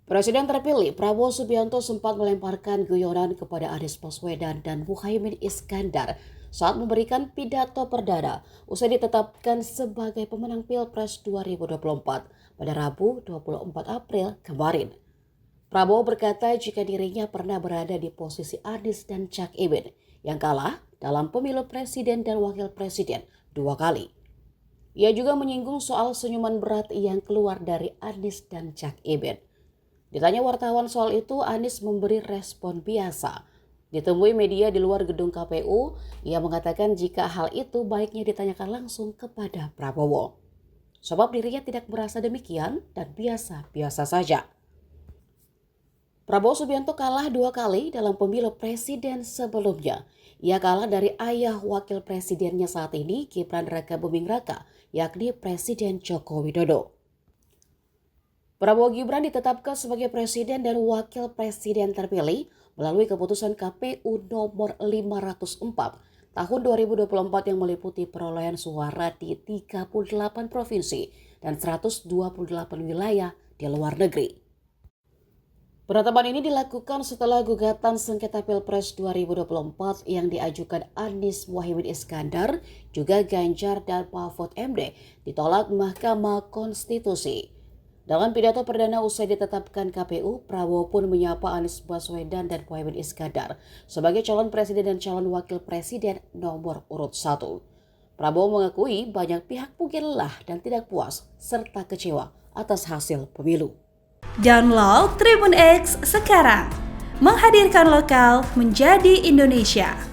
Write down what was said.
Presiden terpilih Prabowo Subianto sempat melemparkan guyonan kepada Anies Baswedan dan Muhaimin Iskandar saat memberikan pidato perdana usai ditetapkan sebagai pemenang Pilpres 2024 pada Rabu 24 April kemarin. Prabowo berkata jika dirinya pernah berada di posisi Anies dan Cak Imin yang kalah dalam pemilu presiden dan wakil presiden 2 kali. Ia juga menyinggung soal senyuman berat yang keluar dari Anies dan Cak Imin. Ditanya wartawan soal itu, Anies memberi respon biasa. Ditemui media di luar gedung KPU, ia mengatakan jika hal itu baiknya ditanyakan langsung kepada Prabowo. Sebab dirinya tidak merasa demikian dan biasa-biasa saja. Prabowo Subianto kalah 2 kali dalam pemilu presiden sebelumnya. Ia kalah dari ayah wakil presidennya saat ini, Gibran Rakabuming Raka, yakni Presiden Joko Widodo. Prabowo Gibran ditetapkan sebagai presiden dan wakil presiden terpilih melalui keputusan KPU nomor 504 tahun 2024 yang meliputi perolehan suara di 38 provinsi dan 128 wilayah di luar negeri. Penetapan ini dilakukan setelah gugatan sengketa Pilpres 2024 yang diajukan Anies Muhaimin Iskandar, juga Ganjar dan Mahfud MD ditolak Mahkamah Konstitusi. Dalam pidato perdana usai ditetapkan KPU, Prabowo pun menyapa Anies Baswedan dan Muhaimin Iskandar sebagai calon presiden dan calon wakil presiden nomor urut 1. Prabowo mengakui banyak pihak mungkin lelah dan tidak puas serta kecewa atas hasil pemilu. Download Tribun X sekarang, menghadirkan lokal menjadi Indonesia.